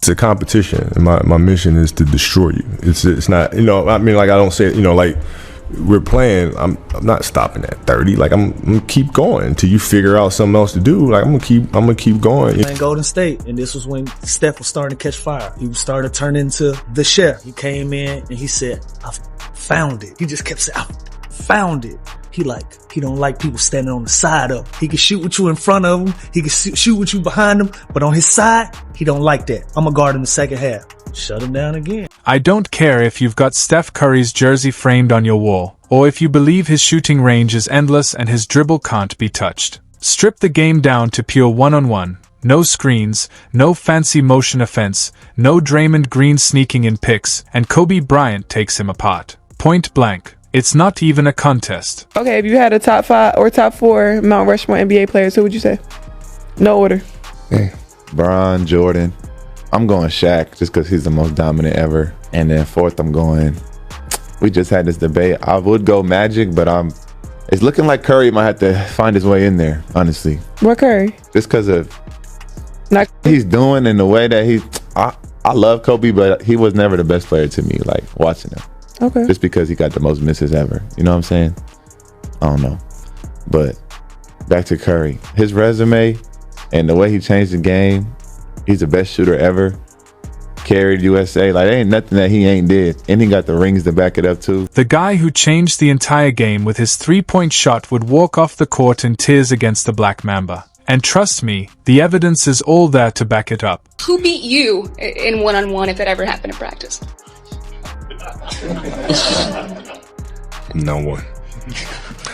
It's a competition, and my mission is to destroy you. It's not, I mean, like, I don't say it, like, we're playing, I'm not stopping at 30. Like, I'm gonna keep going until you figure out something else to do. Like, I'm gonna keep going. In Golden State, and this was when Steph was starting to catch fire. He was starting to turn into the chef. He came in and he said, I found it. He just kept saying, I found it. He don't like people standing on the side of him. He can shoot with you in front of him. He can shoot with you behind him. But on his side, he don't like that. I'm going to guard him the second half. Shut him down again. I don't care if you've got Steph Curry's jersey framed on your wall, or if you believe his shooting range is endless and his dribble can't be touched. Strip the game down to pure one-on-one. No screens, no fancy motion offense, no Draymond Green sneaking in picks, and Kobe Bryant takes him apart. Point blank. It's not even a contest. Okay, if you had a top 5 or top 4 Mount Rushmore NBA players, who would you say? No order. Hey, Bron, Jordan. I'm going Shaq just because he's the most dominant ever. And then fourth, I'm going. We just had this debate. I would go Magic, but it's looking like Curry might have to find his way in there, honestly. What Curry? Just because of he's doing in the way that I love Kobe, but he was never the best player to me, like watching him. Okay. Just because he got the most misses ever. You know what I'm saying? I don't know. But back to Curry. His resume and the way he changed the game, he's the best shooter ever. Carried USA. Like, there ain't nothing that he ain't did. And he got the rings to back it up too. The guy who changed the entire game with his three-point shot would walk off the court in tears against the Black Mamba. And trust me, the evidence is all there to back it up. Who beat you in one-on-one if it ever happened in practice? No one.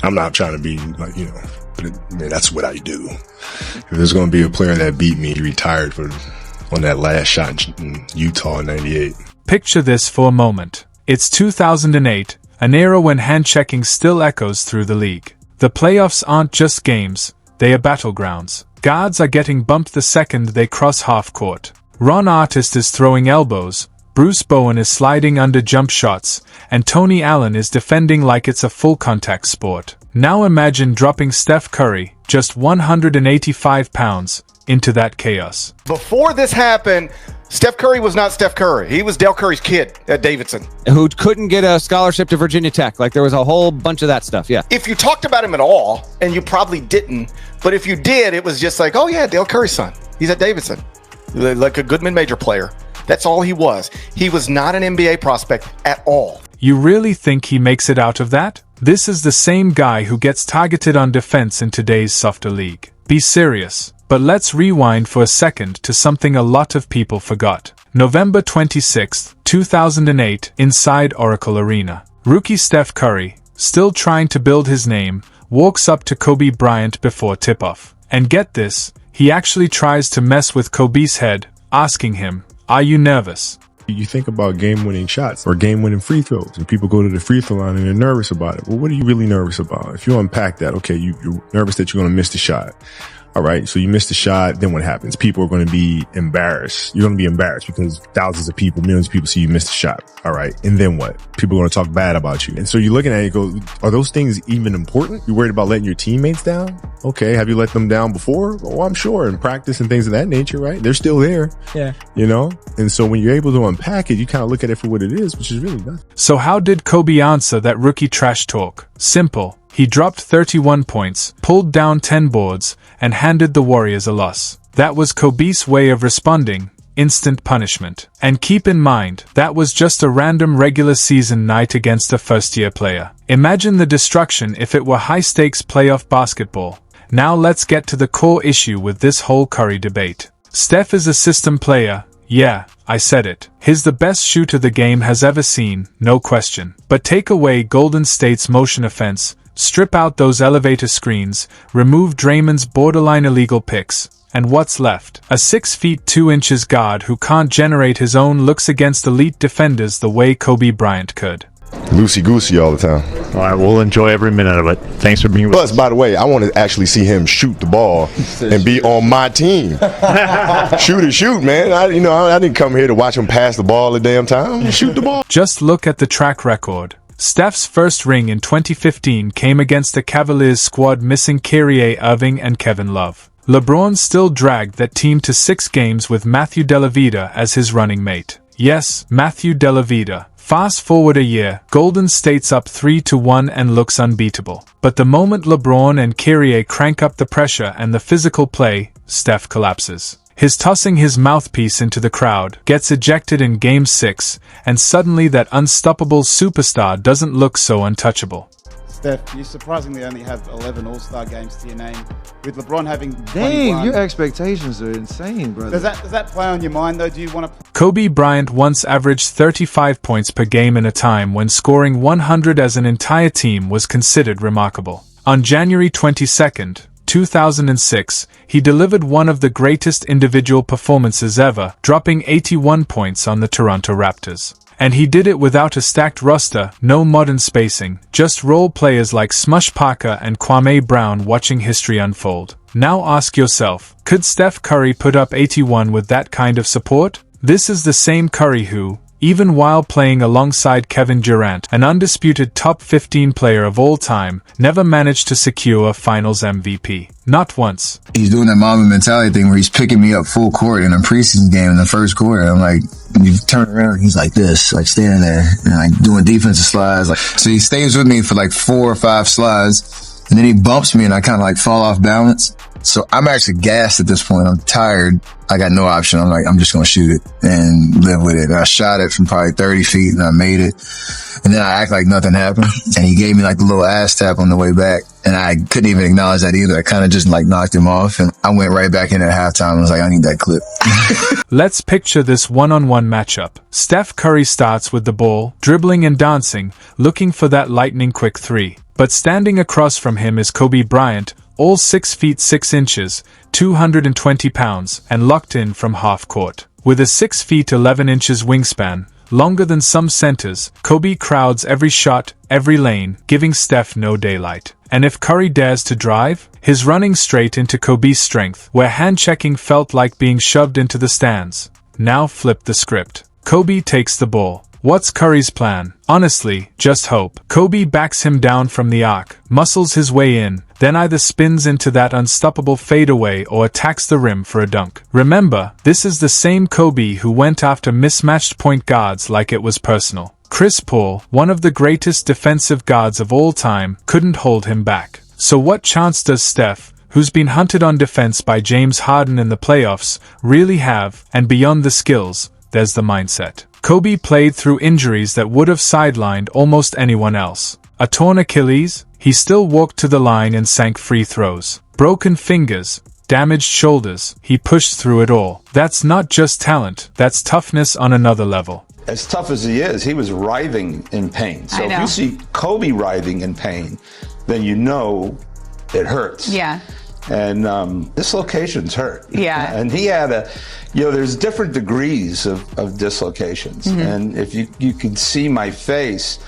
I'm not trying to be like, but that's what I do. If there's going to be a player that beat me, he retired on that last shot in Utah in 98. Picture this for a moment. It's 2008, an era when hand-checking still echoes through the league. The playoffs aren't just games, they are battlegrounds. Guards are getting bumped the second they cross half court. Ron Artest is throwing elbows, Bruce Bowen is sliding under jump shots, and Tony Allen is defending like it's a full contact sport. Now imagine dropping Steph Curry, just 185 pounds, into that chaos. Before this happened, Steph Curry was not Steph Curry. He was Dale Curry's kid at Davidson. Who couldn't get a scholarship to Virginia Tech. Like, there was a whole bunch of that stuff, yeah. If you talked about him at all, and you probably didn't, but if you did, it was just like, oh yeah, Dale Curry's son. He's at Davidson. Like a good mid-major player. That's all he was. He was not an NBA prospect at all. You really think he makes it out of that? This is the same guy who gets targeted on defense in today's softer league. Be serious. But let's rewind for a second to something a lot of people forgot. November 26, 2008, inside Oracle Arena. Rookie Steph Curry, still trying to build his name, walks up to Kobe Bryant before tip-off. And get this, he actually tries to mess with Kobe's head, asking him, "Are you nervous?" You think about game-winning shots or game-winning free throws, and people go to the free throw line and they're nervous about it. Well, what are you really nervous about? If you unpack that, okay, you're nervous that you're going to miss the shot. All right, so you missed the shot, then what happens? People are going to be embarrassed. You're going to be embarrassed because thousands of people, millions of people see you miss the shot. All right, and then what? People are going to talk bad about you. And so you're looking at it and go, are those things even important? You're worried about letting your teammates down? Okay, have you let them down before? Oh, I'm sure, in practice and things of that nature, right? They're still there. Yeah. And so when you're able to unpack it, you kind of look at it for what it is, which is really nothing. So how did Kobe answer that rookie trash talk? Simple. He dropped 31 points, pulled down 10 boards, and handed the Warriors a loss. That was Kobe's way of responding, instant punishment. And keep in mind, that was just a random regular season night against a first-year player. Imagine the destruction if it were high-stakes playoff basketball. Now let's get to the core issue with this whole Curry debate. Steph is a system player. Yeah, I said it. He's the best shooter the game has ever seen, no question. But take away Golden State's motion offense, strip out those elevator screens, remove Draymond's borderline illegal picks, and what's left? A 6 feet 2 inches guard who can't generate his own looks against elite defenders the way Kobe Bryant could. Loosey-goosey all the time. All right, we'll enjoy every minute of it. Thanks for being with us. Plus, by the way, I want to actually see him shoot the ball and be on my team. Shoot, man. I didn't come here to watch him pass the ball the damn time. Shoot the ball. Just look at the track record. Steph's first ring in 2015 came against the Cavaliers squad missing Kyrie Irving and Kevin Love. LeBron still dragged that team to 6 games with Matthew Dellavedova as his running mate. Yes, Matthew Dellavedova. Fast forward a year, Golden State's up 3-1 and looks unbeatable. But the moment LeBron and Kyrie crank up the pressure and the physical play, Steph collapses. His tossing his mouthpiece into the crowd, gets ejected in Game 6, and suddenly that unstoppable superstar doesn't look so untouchable. Steph, you surprisingly only have 11 All-Star games to your name, with LeBron having 21. Dang, your expectations are insane, brother. Does that play on your mind, though? Do you want to... Kobe Bryant once averaged 35 points per game in a time when scoring 100 as an entire team was considered remarkable. On January 22, 2006, he delivered one of the greatest individual performances ever, dropping 81 points on the Toronto Raptors. And he did it without a stacked roster, no modern spacing, just role players like Smush Parker and Kwame Brown watching history unfold. Now ask yourself, could Steph Curry put up 81 with that kind of support? This is the same Curry who, even while playing alongside Kevin Durant, an undisputed top 15 player of all time, never managed to secure a Finals MVP. Not once. He's doing that Mamba mentality thing where he's picking me up full court in a preseason game in the first quarter. I'm like, when you turn around, he's like this, like standing there and like doing defensive slides. Like, so he stays with me for like 4 or 5 slides, and then he bumps me and I kind of like fall off balance. So I'm actually gassed at this point. I'm tired. I got no option. I'm like, I'm just going to shoot it and live with it. And I shot it from probably 30 feet and I made it. And then I act like nothing happened. And he gave me like the little ass tap on the way back. And I couldn't even acknowledge that either. I kind of just like knocked him off. And I went right back in at halftime. I was like, I need that clip. Let's picture this one-on-one matchup. Steph Curry starts with the ball, dribbling and dancing, looking for that lightning quick 3. But standing across from him is Kobe Bryant, all 6 feet 6 inches, 220 pounds, and locked in from half court. With a 6 feet 11 inches wingspan, longer than some centers, Kobe crowds every shot, every lane, giving Steph no daylight. And if Curry dares to drive, he's running straight into Kobe's strength, where hand-checking felt like being shoved into the stands. Now flip the script. Kobe takes the ball. What's Curry's plan? Honestly, just hope. Kobe backs him down from the arc, muscles his way in, then either spins into that unstoppable fadeaway or attacks the rim for a dunk. Remember, this is the same Kobe who went after mismatched point guards like it was personal. Chris Paul, one of the greatest defensive guards of all time, couldn't hold him back. So what chance does Steph, who's been hunted on defense by James Harden in the playoffs, really have? And beyond the skills, there's the mindset. Kobe played through injuries that would have sidelined almost anyone else. A torn Achilles, he still walked to the line and sank free throws. Broken fingers, damaged shoulders, he pushed through it all. That's not just talent, that's toughness on another level. As tough as he is, he was writhing in pain. So if you see Kobe writhing in pain, then you know it hurts. Yeah. And dislocations hurt. Yeah. And he had there's different degrees of dislocations. Mm-hmm. And if you can see my face,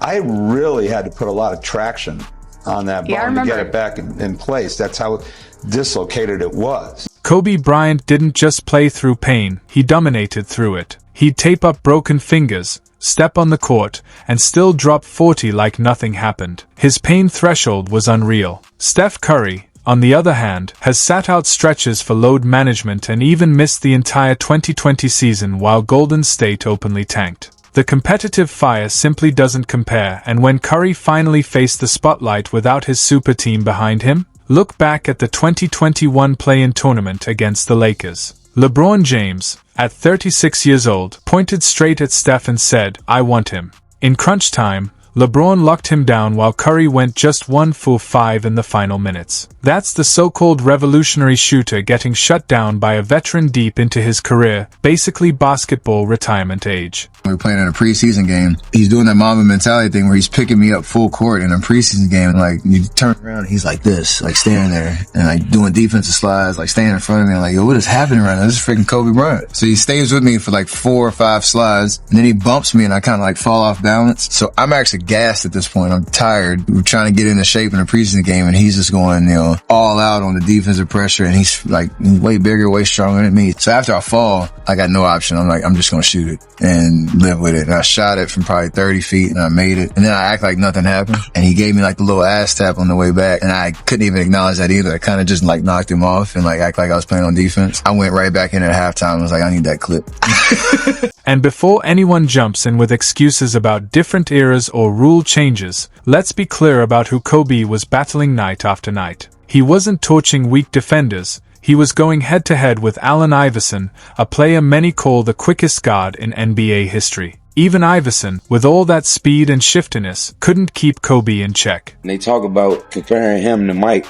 I really had to put a lot of traction on that bone to get it back in place. That's how dislocated it was. Kobe Bryant didn't just play through pain, he dominated through it. He'd tape up broken fingers, step on the court, and still drop 40 like nothing happened. His pain threshold was unreal. Steph Curry, on the other hand, has sat out stretches for load management and even missed the entire 2020 season while Golden State openly tanked. The competitive fire simply doesn't compare, and when Curry finally faced the spotlight without his super team behind him, look back at the 2021 play-in tournament against the Lakers. LeBron James, at 36 years old, pointed straight at Steph and said, "I want him." In crunch time, LeBron locked him down while Curry went just 1 for 5 in the final minutes. That's the so-called revolutionary shooter getting shut down by a veteran deep into his career, basically basketball retirement age. We were playing in a preseason game. He's doing that Mamba mentality thing where he's picking me up full court in a preseason game. Like, you turn around and he's like this, like standing there and like doing defensive slides, like standing in front of me. I'm like, yo, what is happening right now? This is freaking Kobe Bryant. So he stays with me for like 4 or 5 slides, and then he bumps me and I kind of like fall off balance. So I'm actually gassed at this point. I'm tired. We're trying to get into shape in the preseason game, and he's just going, all out on the defensive pressure, and he's like way bigger, way stronger than me. So after I fall, I got no option. I'm like, I'm just going to shoot it and live with it. And I shot it from probably 30 feet, and I made it. And then I act like nothing happened, and he gave me like the little ass tap on the way back, and I couldn't even acknowledge that either. I kind of just like knocked him off and like act like I was playing on defense. I went right back in at halftime. I was like, I need that clip. And before anyone jumps in with excuses about different eras or rule changes, let's be clear about who Kobe was battling night after night. He wasn't torching weak defenders. He was going head-to-head with Allen Iverson, a player many call the quickest guard in NBA history. Even Iverson, with all that speed and shiftiness, couldn't keep Kobe in check. They talk about comparing him to Mike.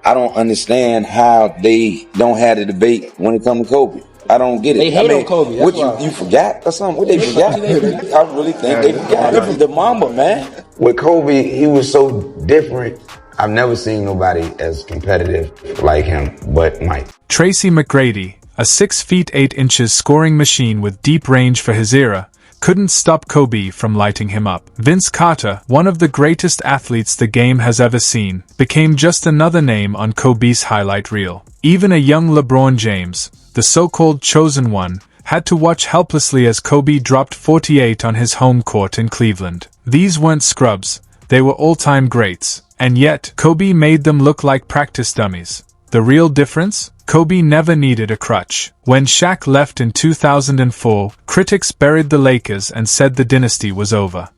I don't understand how they don't have a debate when it comes to Kobe. I don't get it. They hate on Kobe. What you forgot or something? What they forgot? I really think they forgot. The Mamba, man. With Kobe, he was so different. I've never seen nobody as competitive like him but Mike. Tracy McGrady, a 6 feet 8 inches scoring machine with deep range for his era, couldn't stop Kobe from lighting him up. Vince Carter, one of the greatest athletes the game has ever seen, became just another name on Kobe's highlight reel. Even a young LeBron James, the so-called chosen one, had to watch helplessly as Kobe dropped 48 on his home court in Cleveland. These weren't scrubs, they were all-time greats, and yet Kobe made them look like practice dummies. The real difference? Kobe never needed a crutch. When Shaq left in 2004, critics buried the Lakers and said the dynasty was over.